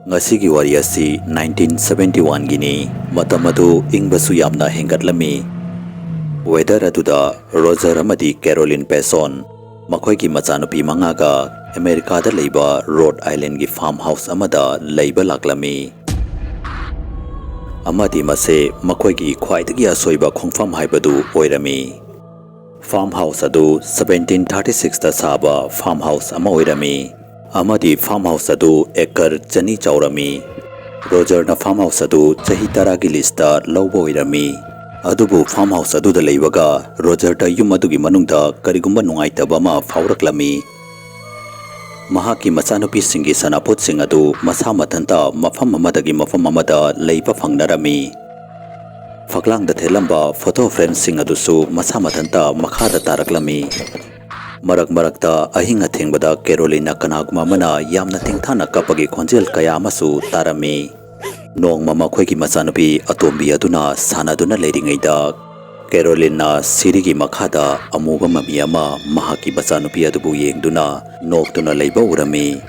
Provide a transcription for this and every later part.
Ngasigi wari asi 1971 gini matam adu ingbasu yamna hengatlami. Weather aduda Roger amadi Caroline Peson makhoi ki machanupi mangaga America da leiba Rhode Island gi farmhouse amada leiba laklami. Amadi mase makhoi gi khwaidagi asoiba khongfam haibadu oirami. Farmhouse adu 1736 da saba farmhouse ama oirami. Amadi farmhouse adu ekar chani chaurami. Roger na farmhouse adu chahi taragi lista lauba oirami. Adubu farmhouse adu da leibaga Roger ta yum adugi manungda karigumba nungaitaba ma fauraklami. Mahaki machanupi singi sanaput sing adu masa mathanta mafam amadagi mafam amada leiba fangnarami. Faklang da thelamba photo frame sing adusu masa mathanta makhada taraklami. Marak marakta ahinga thengbada Carolina kanaguma mana yamna thengthana kapagi khonjel kaya amasu tarami. Nongma makhoi gi machanupi atombi aduna sanaduna leiringaida Carolina sirigi makhada amuba mami ama mahaki machanupi adubu yengduna noktuna leiba urami.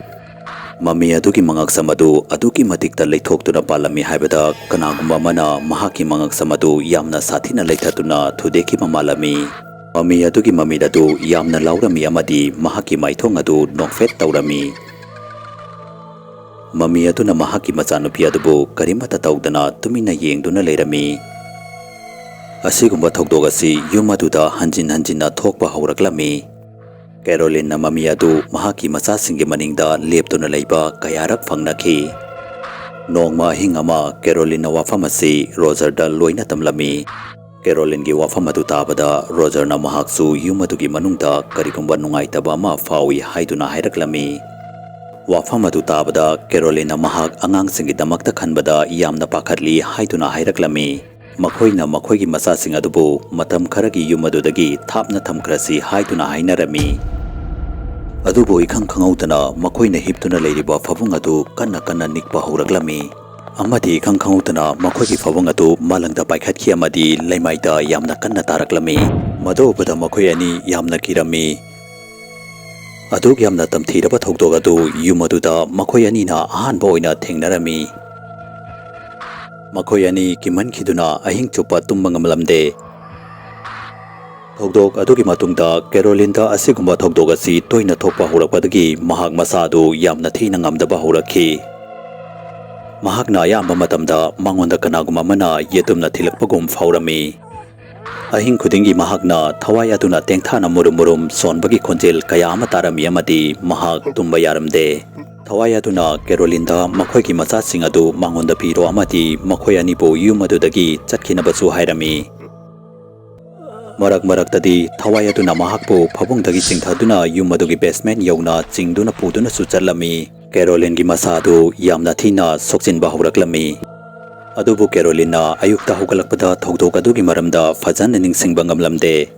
Mami adugi mangaksamadu adugi matikta leithoktuna palami haibada kanaguma mana mahaki mangaksamadu yamna sathina leithatuna thudeki mamalami. Mami adugi mami dadu yamna laurami amadi mahaki maithong adu nokfet taurami. Mami aduna mahaki machanupi adubu karimata taudana tumina yengduna leirami. Asigumba thokdog asi yum aduda hanjin hanjinna thokpa hauraklami. Caroline na mami adu mahaki machasingi maningda leptuna leiba kayarak fangnakhi. Nongma hingama Caroline na wafam asi Roger da loina tamlami. Caroline gi wafam adu tabada Roger na mahaksu yum adugi manungda karigumba nungaitaba ma fawi haiduna hairaklami. Wafam adu tabada Caroline na mahak angangsinggi damakta khanbada yamna pakhatli haiduna hairaklami. Makhoina makhoigi masasing adubu matam kharagi yum adudagi thapna thamkrasi haiduna hainarami. Adubu ikhang khangautana makhoina hiptuna leiriba fabung adu kanna kanna nikpa horaklami. Amadi ikhang khangautana makhoigi fabung adu malangda paikhatkhi amadi leimaida yamna kanna taraklami. Madobada makhoi ani yamna kirami. Adug yamna tamthiraba thokdog adu yum aduda makhoi ani na ahanba oina thengnarami. Makhoi ani kiman khiduna ahing chupa tumba ngamlamde. Thokdog adugi matungda Caroline da asigumba thokdog asi toina thokpa horakpadagi mahak masadu yamna thina ngamdaba horakhi. Mahakna ayamba matamda mangonda kanaguma mana yetumna thilakpagum faurami. Ahing khudingi mahakna thawai aduna tengthana murum sonbagi khonjel kaya ama tarami amadi mahak tumba yaramde. Thawai aduna Caroline da makhoi gi machasing adu mangonda piro amadi makhoi anibu yum adudagi chatkinabasu hairami. Marak tadi thawai aduna mahakpu phabungdagi chingthaduna yum adugi basement yauna chingduna puduna sucharlami. Caroline gi masadu yamna thina sokchinba horaklami. Adubu Caroline na ayukta hogalakpada thokdok adugi maramda fajana ningsingba ngamlamde.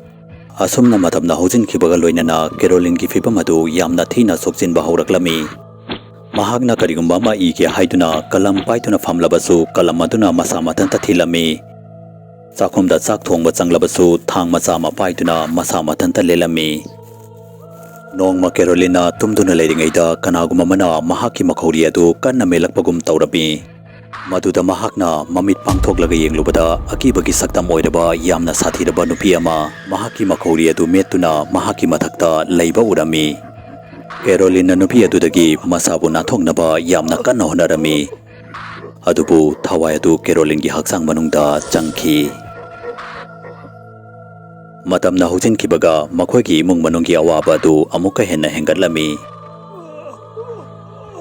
Asumna matamna hojinkibaga loinana Caroline gi fibam adu yamna thina sokchinba horaklami. Mahagna karigumba ma ike haiduna kalam paituna famlabasu kalam aduna masa matanta thilami. Sakhumda chak thongba changlabasu thang macha ma paituna masa matanta lelami. Nongma Carolina tumduna leiringaida kanaguma mana mahaki makhori adu kanna melakpagum taurabi. Maduda mahakna mamit pangthoklaga yenglubada Akiba gi saktam oiraba yamna sathiraba nupi ama mahaki makhori adu metuna mahaki mathakta leiba urami. Carolina nupi adudagi masabu nathoknaba yamna kanna honarami. Adubu thawai adu Caroline gi haksang manungda changkhi. Matamna hojinkibaga makhoigi imung manunggi awaba adu amuka henna hengatlami.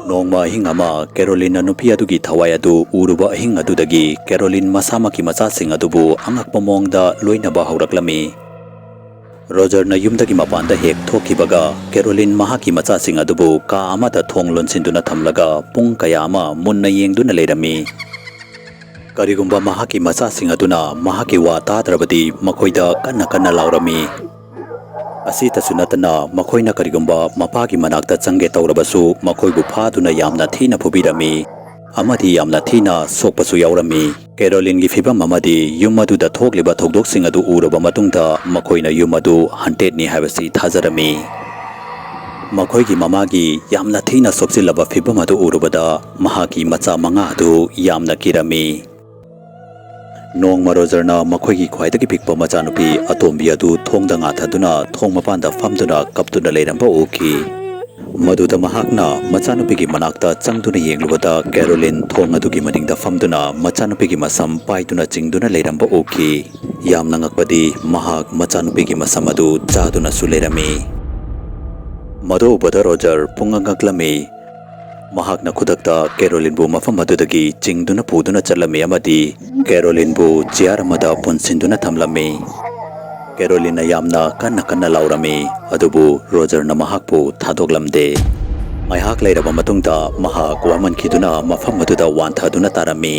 Nongma hingama Carolina nupi adugi thawai adu uruba hing adudagi Caroline masamaki machasing adubu angakpa mongda loinaba horaklami. Roger na yumdagi mapanda hek thokhibaga Caroline mahaki machasing adubu ka amada thong lonsinduna thamlaga pung kaya ama munna yengduna leirami. Karigumba mahaki machasing aduna mahaki wa tadrabadi makhoida kanna laurami. Asita sunatana makhoina karigumba mapagi manakta changge taurabasu makhoibu phaduna yamna thina phubirami. Amadi yamna thina sokpasu yaurami. Caroline gi fibam amadi yum aduda thokliba thokdoksing adu uraba matungda makhoina yum adu 100 ni habasi thajarami. ꯃꯈꯣꯏꯒꯤ ꯃꯃꯥꯒꯤ ꯌꯥꯝꯅ ꯊꯤꯅ ꯁꯣꯛꯆꯤꯜꯂꯕ ꯐꯤꯕꯝ ꯑꯗꯨ ꯎꯔꯨꯕꯗ ꯃꯍꯥꯛꯀꯤ ꯃꯆꯥ 5 ꯑꯗꯨ ꯌꯥꯝꯅ ꯀꯤꯔꯝꯃꯤ꯫ ꯅꯣꯡꯃ ꯔꯣꯖꯔꯅ ꯃꯈꯣꯏꯒꯤ ꯈ꯭ꯋꯥꯏꯗꯒꯤ ꯄꯤꯛꯄ ꯃꯆꯥꯅꯨꯄꯤ ꯑꯇꯣꯝꯕꯤ ꯑꯗꯨ ꯊꯣꯡꯗ ꯉꯥꯊꯗꯨꯅ ꯊꯣꯡ ꯃꯄꯥꯟꯗ ꯐꯝꯗꯨꯅ ꯀꯞꯇꯨꯅ ꯂꯩꯔꯝꯕ ꯎꯈꯤ꯫ ꯃꯗꯨꯗ ꯃꯍꯥꯛꯅ ꯃꯆꯥꯅꯨꯄꯤꯒꯤ ꯃꯅꯥꯛꯇ ꯆꯪꯗꯨꯅ ꯌꯦꯡꯂꯨꯕꯗ ꯀꯦꯔꯣꯂꯤꯟ ꯊꯣꯡ ꯑꯗꯨꯒꯤ ꯃꯅꯤꯡꯗ ꯐꯝꯗꯨꯅ ꯃꯆꯥꯅꯨꯄꯤꯒꯤ ꯃꯁꯝ ꯄꯥꯏꯗꯨꯅ ꯆꯤꯡꯗꯨꯅ ꯂꯩꯔꯝꯕ ꯎꯈꯤ꯫ ꯌꯥꯝꯅ ꯉꯛꯄꯗꯤ ꯃꯍꯥꯛ ꯃꯆꯥꯅꯨꯄꯤꯒꯤ ꯃꯁꯝ ꯑꯗꯨ ꯆꯥꯗꯨꯅꯁꯨ ꯂꯩꯔꯝꯃꯤ꯫ ꯃꯗꯨ ꯎꯕꯗ ꯔꯣꯖꯔ ꯄꯨꯡꯉꯛ ꯉꯛꯂꯝꯃꯤ꯫ ꯃꯍꯥꯛꯅ ꯈꯨꯗꯛꯇ ꯀꯦꯔꯣꯂꯤꯟꯕꯨ ꯃꯐꯝ ꯑꯗꯨꯗꯒꯤ ꯆꯤꯡꯗꯨꯅ ꯄꯨꯗꯨꯅ ꯆꯠꯂꯝꯃꯤ ꯑꯃꯗꯤ ꯀꯦꯔꯣꯂꯤꯟꯕꯨ ꯆꯤꯌꯥꯔ ꯑꯃꯗ ꯄꯨꯟꯁꯤꯟꯗꯨꯅ ꯊꯝꯂꯝꯃꯤ꯫ ꯀꯦꯔꯣꯂꯤꯟꯅ ꯌꯥꯝꯅ ꯀꯟꯅ ꯂꯥꯎꯔꯝꯃꯤ, ꯑꯗꯨꯕꯨ ꯔꯣꯖꯔꯅ ꯃꯍꯥꯛꯄꯨ ꯊꯥꯗꯣꯛꯂꯝꯗꯦ꯫ ꯉꯥꯏꯍꯥꯛ ꯂꯩꯔꯕ ꯃꯇꯨꯡꯗ ꯃꯍꯥꯛ ꯋꯥꯃꯟꯈꯤꯗꯨꯅ ꯃꯐꯝ ꯑꯗꯨꯗ ꯋꯥꯟꯊꯗꯨꯅ ꯇꯥꯔꯝꯃꯤ꯫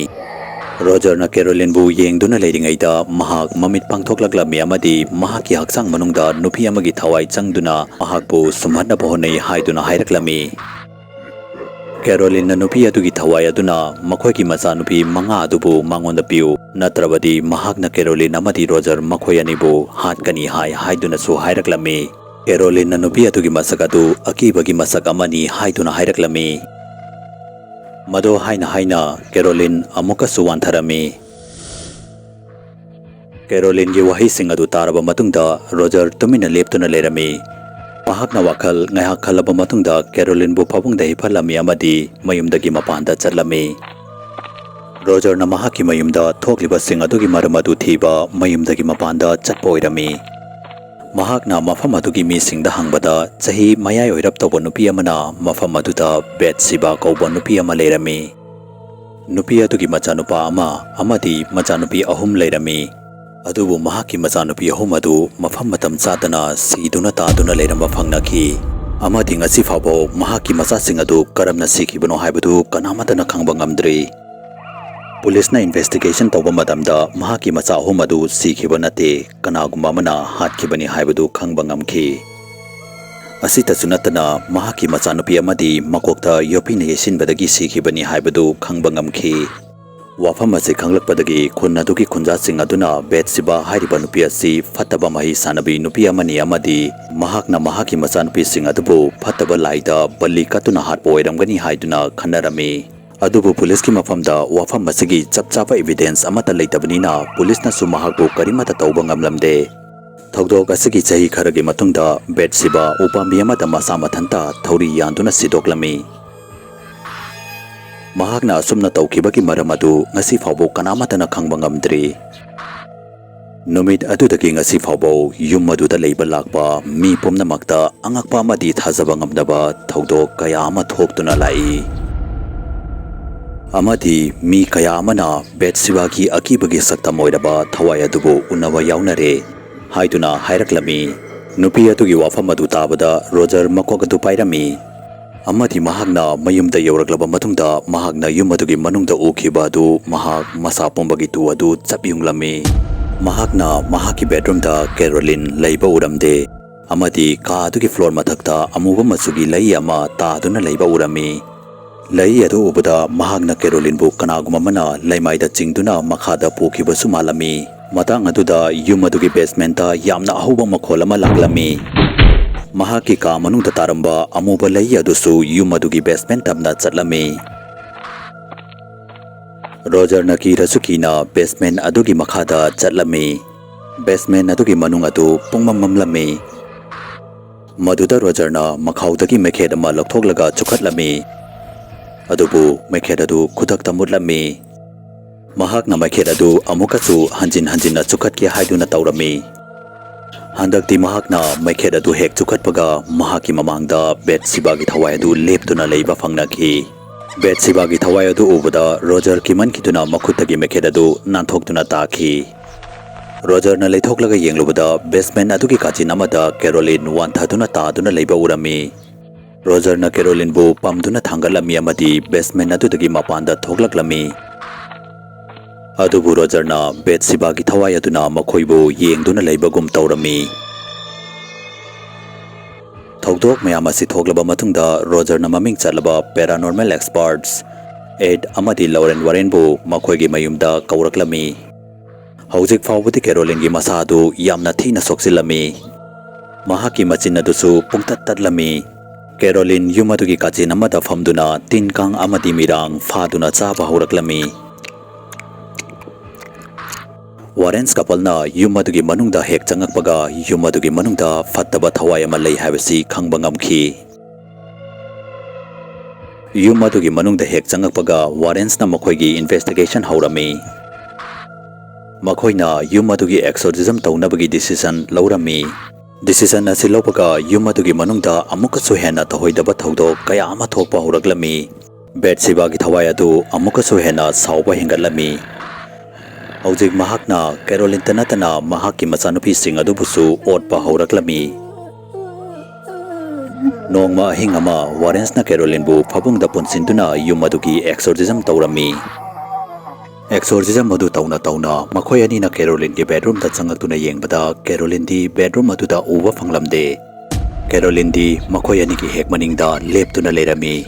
ꯔꯣꯖꯔꯅ ꯀꯦꯔꯣꯂꯤꯟꯕꯨ ꯌꯦꯡꯗꯨꯅ ꯂꯩꯔꯤꯉꯩꯗ ꯃꯍꯥꯛ ꯃꯃꯤꯠ ꯄꯥꯡꯊꯣꯛꯂꯛꯂꯝꯃꯤ ꯑꯃꯗꯤ ꯃꯍꯥꯛꯀꯤ ꯍꯛꯆꯥꯡ ꯃꯅꯨꯡꯗ ꯅꯨꯄꯤ ꯑꯃꯒꯤ ꯊꯋꯥꯏ ꯆꯪꯗꯨꯅ ꯃꯍꯥꯛꯄꯨ ꯁꯨꯝꯍꯠꯅꯕ ꯍꯣꯠꯅꯩ ꯍꯥꯏꯗꯨꯅ ꯍꯥꯏꯔꯛꯂꯝꯃꯤ꯫ ꯀꯦꯔꯣꯂꯤꯟꯅ ꯅꯨꯄꯤ ꯑꯗꯨꯒꯤ ꯊꯋꯥꯏ ꯑꯗꯨꯅ ꯃꯈꯣꯏꯒꯤ ꯃꯆꯥꯅꯨꯄꯤ 5 ꯑꯗꯨꯕꯨ ꯃꯉꯣꯟꯗ ꯄꯤꯌꯨ, ꯅꯠꯇ꯭ꯔꯕꯗꯤ ꯃꯍꯥꯛꯅ ꯀꯦꯔꯣꯂꯤꯟ ꯑꯃꯗꯤ ꯔꯣꯖꯔ ꯃꯈꯣꯏ ꯑꯅꯤꯕꯨ ꯍꯥꯠꯀꯅꯤ ꯍꯥꯏꯗꯨꯅꯁꯨ ꯍꯥꯏꯔꯛꯂꯝꯃꯤ꯫ ꯀꯦꯔꯣꯂꯤꯟꯅ ꯅꯨꯄꯤ ꯑꯗꯨꯒꯤ ꯃꯁꯛ ꯑꯗꯨ ꯑꯀꯤꯕꯒꯤ ꯃꯁꯛ ꯑꯃꯅꯤ ꯍꯥꯏꯗꯨꯅ ꯍꯥꯏꯔꯛꯂꯝꯃꯤ꯫ ꯃꯗꯨ ꯍꯥꯏꯅ ꯀꯦꯔꯣꯂꯤꯟ ꯑꯃꯨꯛꯀꯁꯨ ꯋꯥꯟꯊꯔꯝꯃꯤ꯫ ꯀꯦꯔꯣꯂꯤꯟꯒꯤ ꯋꯥꯍꯩꯁꯤꯡ ꯑꯗꯨ ꯇꯥꯔꯕ ꯃꯇꯨꯡꯗ ꯔꯣꯖꯔ ꯇꯨꯃꯤꯟꯅ ꯂꯦꯞꯇꯨꯅ ꯂꯩꯔꯝꯃꯤ꯫ ꯃꯍꯥꯛꯅ ꯋꯥꯈꯜ ꯉꯥꯏꯍꯥꯛ ꯈꯜꯂꯕ ꯃꯇꯨꯡꯗ ꯀꯦꯔꯣꯂꯤꯟꯕꯨ ꯐꯃꯨꯡꯗ ꯍꯤꯞꯍꯜꯂꯝꯃꯤ ꯑꯃꯗꯤ ꯃꯌꯨꯝꯗꯒꯤ ꯃꯄꯥꯟꯗ ꯆꯠꯂꯝꯃꯤ꯫ ꯔꯣꯖꯔꯅ ꯃꯍꯥꯛꯀꯤ ꯃꯌꯨꯝꯗ ꯊꯣꯛꯂꯤꯕꯁꯤꯡ ꯑꯗꯨꯒꯤ ꯃꯔꯝ ꯑꯗꯨ ꯊꯤꯕ ꯃꯌꯨꯝꯗꯒꯤ ꯃꯄꯥꯟꯗ ꯆꯠꯄ ꯑꯣꯏꯔꯝꯃꯤ꯫ ꯃꯍꯥꯛꯅ ꯃꯐꯝ ꯑꯗꯨꯒꯤ ꯃꯤꯁꯤꯡꯗ ꯍꯪꯕꯗ ꯆꯍꯤ ꯃꯌꯥꯏ ꯑꯣꯏꯔꯞ ꯇꯧꯕ ꯅꯨꯄꯤ ꯑꯃꯅ ꯃꯐꯝ ꯑꯗꯨꯗ ꯕꯦꯠꯁꯤꯕꯥ ꯀꯧꯕ ꯅꯨꯄꯤ ꯑꯃ ꯂꯩꯔꯝꯃꯤ꯫ ꯅꯨꯄꯤ ꯑꯗꯨꯒꯤ ꯃꯆꯥꯅꯨꯄꯥ 1 ꯑꯃꯗꯤ ꯃꯆꯥꯅꯨꯄꯤ 3 ꯂꯩꯔꯝꯃꯤ꯫ ꯑꯗꯨꯕꯨ ꯃꯍꯥꯛꯀꯤ ꯃꯆꯥꯅꯨꯄꯤ 3 ꯑꯗꯨ ꯃꯐꯝ ꯃꯇꯝ ꯆꯥꯗꯅ ꯁꯤꯗꯨꯅ ꯇꯥꯗꯨꯅ ꯂꯩꯔꯝꯕ ꯐꯪꯅꯈꯤ꯫ ꯑꯃꯗꯤ ꯉꯁꯤ ꯐꯥꯎꯕ ꯃꯍꯥꯛꯀꯤ ꯃꯆꯥꯁꯤꯡ ꯑꯗꯨ ꯀꯔꯝꯅ ꯁꯤꯈꯤꯕꯅꯣ ꯍꯥꯏꯕꯗꯨ ꯀꯅꯥꯃꯠꯇꯅ ꯈꯪꯕ ꯉꯝꯗ꯭ꯔꯤ꯫ ꯄꯨꯂꯤꯁꯅ ꯏꯟꯚꯦꯁꯇꯤꯒꯦꯁꯟ ꯇꯧꯕ ꯃꯇꯝꯗ ꯃꯍꯥꯛꯀꯤ ꯃꯆꯥ 3 ꯑꯗꯨ ꯁꯤꯈꯤꯕ ꯅꯠꯇꯦ, ꯀꯅꯥꯒꯨꯝꯕ ꯑꯃꯅ ꯍꯥꯠꯈꯤꯕꯅꯤ ꯍꯥꯏꯕꯗꯨ ꯈꯪꯕ ꯉꯝꯈꯤ꯫ ꯑꯁꯤꯇꯁꯨ ꯅꯠꯇꯅ ꯃꯍꯥꯛꯀꯤ ꯃꯆꯥꯅꯨꯄꯤ ꯑꯃꯗꯤ ꯃꯀꯣꯛꯇ ꯌꯣꯠꯄꯤꯅ ꯌꯩꯁꯤꯟꯕꯗꯒꯤ ꯁꯤꯈꯤꯕꯅꯤ ꯍꯥꯏꯕꯗꯨ ꯈꯪꯕ ꯉꯝꯈꯤ꯫ ꯋꯥꯐꯝ ꯑꯁꯤ ꯈꯪꯂꯛꯄꯗꯒꯤ ꯈꯨꯟ ꯑꯗꯨꯒꯤ ꯈꯨꯟꯖꯥꯁꯤꯡ ꯑꯗꯨꯅ ꯕꯦꯠꯁꯤꯕꯥ ꯍꯥꯏꯔꯤꯕ ꯅꯨꯄꯤ ꯑꯁꯤ ꯐꯠꯇꯕ ꯃꯍꯩ ꯁꯥꯟꯅꯕꯤ ꯅꯨꯄꯤ ꯑꯃꯅꯤ ꯑꯃꯗꯤ ꯃꯍꯥꯛꯅ ꯃꯍꯥꯛꯀꯤ ꯃꯆꯥꯅꯨꯄꯤꯁꯤꯡ ꯑꯗꯨꯕꯨ ꯐꯠꯇꯕ ꯂꯥꯏꯗ ꯕꯂꯤ ꯀꯠꯇꯨꯅ ꯍꯥꯠꯄ ꯑꯣꯏꯔꯝꯒꯅꯤ ꯍꯥꯏꯗꯨꯅ ꯈꯟꯅꯔꯝꯃꯤ꯫ ꯑꯗꯨꯕꯨ ꯄꯨꯂꯤꯁꯀꯤ ꯃꯐꯝꯗ ꯋꯥꯐꯝ ꯑꯁꯤꯒꯤ ꯆꯞ ꯆꯥꯕ ꯏꯕꯤꯗꯦꯟꯁ ꯑꯃꯠꯇ ꯂꯩꯇꯕꯅꯤꯅ ꯄꯨꯂꯤꯁꯅꯁꯨ ꯃꯍꯥꯛꯄꯨ ꯀꯔꯤꯃꯠꯇ ꯇꯧꯕ ꯉꯝꯂꯝꯗꯦ꯫ ꯊꯧꯗꯣꯛ ꯑꯁꯤꯒꯤ ꯆꯍꯤ ꯈꯔꯒꯤ ꯃꯇꯨꯡꯗ ꯕꯦꯠꯁꯤꯕꯥ ꯎꯄꯥꯝꯕꯤ ꯑꯃꯗ ꯃꯁꯥ ꯃꯊꯟꯇ ꯊꯧꯔꯤ ꯌꯥꯟꯗꯨꯅ ꯁꯤꯗꯣꯛꯂꯝꯃꯤ꯫ ꯃꯍꯥꯛꯅ ꯑꯁꯨꯝꯅ ꯇꯧꯈꯤꯕꯒꯤ ꯃꯔꯝ ꯑꯗꯨ ꯉꯁꯤ ꯐꯥꯎꯕ ꯀꯅꯥꯃꯠꯇꯅ ꯈꯪꯕ ꯉꯝꯗ꯭ꯔꯤ꯫ ꯅꯨꯃꯤꯠ ꯑꯗꯨꯗꯒꯤ ꯉꯁꯤ ꯐꯥꯎꯕ ꯌꯨꯝ ꯑꯗꯨꯗ ꯂꯩꯕ ꯂꯥꯛꯄ ꯃꯤ ꯄꯨꯝꯅꯃꯛꯇ ꯑꯉꯛꯄ ꯑꯃꯗꯤ ꯊꯥꯖꯕ ꯉꯝꯗꯕ ꯊꯧꯗꯣꯛ ꯀꯌꯥ ꯑꯃ ꯊꯣꯛꯇꯨꯅ ꯂꯥꯛꯏ꯫ ꯑꯃꯗꯤ ꯃꯤ ꯀꯌꯥ ꯑꯃꯅ ꯕꯦꯠꯁꯤꯕꯥꯒꯤ ꯑꯀꯤꯕꯒꯤ ꯁꯛꯇꯝ ꯑꯣꯏꯔꯕ ꯊꯋꯥꯏ ꯑꯗꯨꯕꯨ ꯎꯅꯕ ꯌꯥꯎꯅꯔꯦ ꯍꯥꯏꯗꯨꯅ ꯍꯥꯏꯔꯛꯂꯝꯃꯤ꯫ ꯅꯨꯄꯤ ꯑꯗꯨꯒꯤ ꯋꯥꯐꯝ ꯑꯗꯨ ꯇꯥꯕꯗ ꯔꯣꯖꯔ ꯃꯀꯣꯛ ꯑꯗꯨ ꯄꯥꯏꯔꯝꯃꯤ꯫ ꯑꯃꯗꯤ ꯃꯍꯥꯛꯅ ꯃꯌꯨꯝꯗ ꯌꯧꯔꯛꯂꯕ ꯃꯇꯨꯡꯗ ꯃꯍꯥꯛꯅ ꯌꯨꯝ ꯑꯗꯨꯒꯤ ꯃꯅꯨꯡꯗ ꯎꯈꯤꯕ ꯑꯗꯨ ꯃꯍꯥꯛ ꯃꯁꯥ ꯄꯨꯝꯕꯒꯤ ꯇꯨ ꯑꯗꯨ ꯆꯞ ꯌꯨꯡꯂꯝꯃꯤ꯫ ꯃꯍꯥꯛꯅ ꯃꯍꯥꯛꯀꯤ ꯕꯦꯗꯔꯨꯝꯗ ꯀꯦꯔꯣꯂꯤꯟ ꯂꯩꯕ ꯎꯔꯝꯗꯦ ꯑꯃꯗꯤ ꯀꯥ ꯑꯗꯨꯒꯤ ꯐ꯭ꯂꯣꯔ ꯃꯊꯛꯇ ꯑꯃꯨꯕ ꯃꯆꯨꯒꯤ ꯂꯩ ꯑꯃ ꯇꯥꯗꯨꯅ ꯂꯩꯕ ꯎꯔꯝꯃꯤ꯫ ꯂꯩ ꯑꯗꯨ ꯎꯕꯗ ꯃꯍꯥꯛꯅ ꯀꯦꯔꯣꯂꯤꯟꯕꯨ ꯀꯅꯥꯒꯨꯝꯕ ꯑꯃꯅ ꯂꯩꯃꯥꯏꯗ ꯆꯤꯡꯗꯨꯅ ꯃꯈꯥꯗ ꯄꯨꯈꯤꯕꯁꯨ ꯃꯥꯜꯂꯝꯃꯤ꯫ ꯃꯇꯥꯡ ꯑꯗꯨꯗ ꯌꯨꯝ ꯑꯗꯨꯒꯤ ꯕꯦꯁꯃꯦꯟꯇ ꯌꯥꯝꯅ ꯑꯍꯧꯕ ꯃꯈꯣꯜ ꯑꯃ ꯂꯥꯛꯂꯝꯃꯤ꯫ ꯃꯍꯥꯛꯀꯤ ꯀꯥ ꯃꯅꯨꯡꯗ ꯇꯥꯔꯝꯕ ꯑꯃꯨꯕ ꯂꯩ ꯑꯗꯨꯁꯨ ꯌꯨꯝ ꯑꯗꯨꯒꯤ ꯕꯦꯁꯃꯦꯟ ꯇꯝꯅ ꯆꯠꯂꯝꯃꯤ꯫ ꯔꯣꯖꯔꯅ ꯀꯤꯔꯁꯨ ꯀꯤꯅ ꯕꯦꯁꯃꯦꯟ ꯑꯗꯨꯒꯤ ꯃꯈꯥꯗ ꯆꯠꯂꯝꯃꯤ꯫ ꯕꯦꯁꯃꯦꯟ ꯑꯗꯨꯒꯤ ꯃꯅꯨꯡ ꯑꯗꯨ ꯄꯨꯡꯃꯝ ꯃꯝꯂꯝꯃꯤ꯫ ꯃꯗꯨꯗ ꯔꯣꯖꯔꯅ ꯃꯈꯥꯎꯗꯒꯤ ꯃꯩꯈꯦꯠ ꯑꯃ ꯂꯧꯊꯣꯛꯂꯒ ꯆꯨꯈꯠꯂꯝꯃꯤ꯫ ꯑꯗꯨꯕꯨ ꯃꯩꯈꯦꯠ ꯑꯗꯨ ꯈꯨꯗꯛꯇ ꯃꯨꯠꯂꯝꯃꯤ꯫ ꯃꯍꯥꯛꯅ ꯃꯩꯈꯦꯠ ꯑꯗꯨ ꯑꯃꯨꯛꯀꯁꯨ ꯍꯟꯖꯤꯟ ꯍꯟꯖꯤꯟꯅ ꯆꯨꯈꯠꯀꯦ ꯍꯥꯏꯗꯨꯅ ꯇꯧꯔꯝꯃꯤ꯫ ꯍꯟꯗꯛꯇꯤ ꯃꯍꯥꯛꯅ ꯃꯩꯈꯦꯠ ꯑꯗꯨ ꯍꯦꯛ ꯆꯨꯈꯠꯄꯒ ꯃꯍꯥꯛꯀꯤ ꯃꯃꯥꯡꯗ ꯕꯦꯠꯁꯤꯕꯥꯒꯤ ꯊꯋꯥꯏ ꯑꯗꯨ ꯂꯦꯞꯇꯨꯅ ꯂꯩꯕ ꯐꯪꯅꯈꯤ꯫ ꯕꯦꯠꯁꯤꯕꯥꯒꯤ ꯊꯋꯥꯏ ꯑꯗꯨ ꯎꯕꯗ ꯔꯣꯖꯔ ꯀꯤꯃꯟꯈꯤꯗꯨꯅ ꯃꯈꯨꯠꯇꯒꯤ ꯃꯩꯈꯦꯠ ꯑꯗꯨ ꯅꯥꯟꯊꯣꯛꯇꯨꯅ ꯇꯥꯈꯤ꯫ ꯔꯣꯖꯔꯅ ꯂꯩꯊꯣꯛꯂꯒ ꯌꯦꯡꯂꯨꯕꯗ ꯕꯦꯁꯃꯦꯟ ꯑꯗꯨꯒꯤ ꯀꯥꯆꯤꯟ ꯑꯃꯗ ꯀꯦꯔꯣꯂꯤꯟ ꯋꯥꯟꯊꯗꯨꯅ ꯇꯥꯗꯨꯅ ꯂꯩꯕ ꯎꯔꯝꯃꯤ꯫ ꯔꯣꯖꯔꯅ ꯀꯦꯔꯣꯂꯤꯟꯕꯨ ꯄꯝꯗꯨꯅ ꯊꯥꯡꯒꯠꯂꯝꯃꯤ ꯑꯃꯗꯤ ꯕꯦꯁꯃꯦꯟ ꯑꯗꯨꯗꯒꯤ ꯃꯄꯥꯟꯗ ꯊꯣꯛꯂꯛꯂꯝꯃꯤ꯫ ꯑꯗꯨꯕꯨ ꯔꯣꯖꯔꯅ ꯕꯦꯠꯁꯤꯕꯥꯒꯤ ꯊꯋꯥꯏ ꯑꯗꯨꯅ ꯃꯈꯣꯏꯕꯨ ꯌꯦꯡꯗꯨꯅ ꯂꯩꯕꯒꯨꯝ ꯇꯧꯔꯝꯃꯤ꯫ ꯊꯧꯗꯣꯛ ꯃꯌꯥꯝ ꯑꯁꯤ ꯊꯣꯛꯂꯕ ꯃꯇꯨꯡꯗ ꯔꯣꯖꯔꯅ ꯃꯃꯤꯡ ꯆꯠꯂꯕ ꯄꯦꯔꯥꯅꯣꯔꯃꯦꯜ ꯑꯦꯛꯁꯄꯔꯠꯁ ꯑꯦꯗ ꯑꯃꯗꯤ ꯂꯣꯔꯦꯟ ꯋꯥꯔꯦꯟꯕꯨ ꯃꯈꯣꯏꯒꯤ ꯃꯌꯨꯝꯗ ꯀꯧꯔꯛꯂꯝꯃꯤ꯫ ꯍꯧꯖꯤꯛ ꯐꯥꯎꯕꯗꯤ ꯀꯦꯔꯣꯂꯤꯟꯒꯤ ꯃꯁꯥ ꯑꯗꯨ ꯌꯥꯝꯅ ꯊꯤꯅ ꯁꯣꯛꯆꯤꯜꯂꯝꯃꯤ꯫ ꯃꯍꯥꯛꯀꯤ ꯃꯆꯤꯟ ꯑꯗꯨꯁꯨ ꯄꯨꯡꯇꯠ ꯇꯠꯂꯝꯃꯤ꯫ Caroline yum adugi kachin amada famduna tin kang amadi mirang faduna chaba horaklami. Warren's couple na yum adugi manungda hek changakpaga yum adugi manungda fattaba thawai ama lei habasi khangba ngamkhi. Yum adugi manungda hek changakpaga Warren's na makhoigi investigation haurami. Makhoina yum adugi exorcism taunabagi decision laurami. Decision asi lawpaga yum adugi manungda amukasu hena thahoidaba thodok kaya ama thokpa horaklami. Betsiba gi thawai adu amukasu hena sauba hingatlami. Hojik mahakna Caroline tanatana mahakki machanupi sing adubusu otpa horaklami. Nongma hingama Warren's na Caroline bu phabungda punsinduna yum adugi exorcism taurami. Exorcism madu tauna makhoi ani na Caroline ki bedroom da changaktuna yengbada Caroline di bedroom aduda uba phanglamde. Caroline di makhoi ani ki hek maningda leptuna lerami.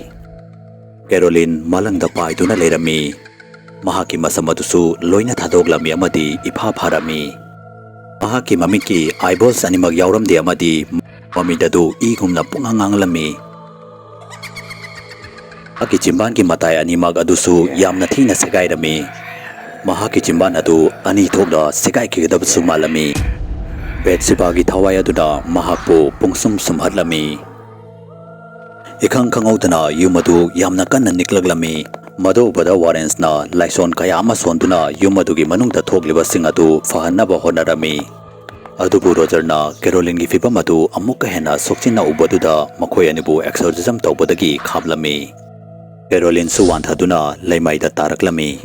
Caroline malangda paiduna lerami. Mahaki masamadusu loina thadoglami amadi ipha pharami. Mahaki mamiki eyeballs animag yauramde amadi mamidadu igumna punganganglami. Aki chimban ki matai animag adusu yamna thina segairami. Mahaki chimban adu ani thokda segai kidabusu malami. Betsibagi thawai aduna mahakpo pungsum sumhatlami. Ikhang khangautana yumadu yamna kanna niklaglami. Mado bada Warren's na laison kaya ama sonduna yumadugi manungda thogliba sing adu fahannaba honarami. Adubu Roger na Caroline gi fibam adu amukka hena sokchina ubaduda makhoi anibu exorcism tawbadagi khablami. Caroline su wanthaduna leimaida taraklami.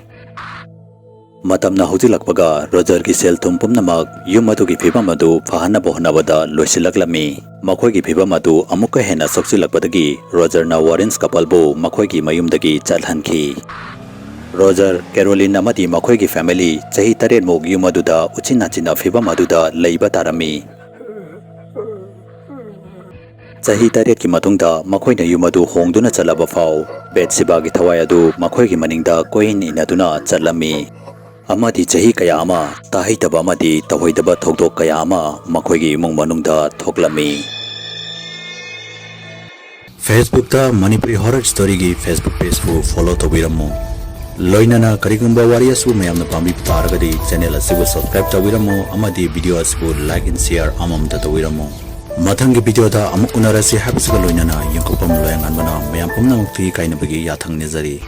Matamna hojilakpaga Roger gi sel thum pumnamak yumadugi fibam adu fahannaba honabada loisilaklami. Makhoi gi fibam adu amukka hena sokchilakpadagi Roger na Warren's couple bu makhoi gi mayumdagi chalhankhi. Roger, Caroline amadi makhoi gi family chahi 8 mok yumaduda uchinachina fibam aduda leiba tarami. Chahi 8 ki matungda makhoina yumadu hongduna chalaba fau Betsiba gi thawai adu makhoi gi maningda coin inaduna chalami. Amadi chahi kaya ama tahitaba amadi tahoidaba thodok kaya ama makhoi gi imung manungda thoklami. Facebook ta Manipuri horror story gi Facebook page bu follow tobiramu. Loinana karigumba wari asu mayamna pambi paragadi channel asibu subscribe tawiramu amadi video asibu like and share amam ta tawiramu. Mathangi video da amuk unarasi habsga loinana yangkopam loyangan bana mayam pumna mukti kainabagi yathang nizari.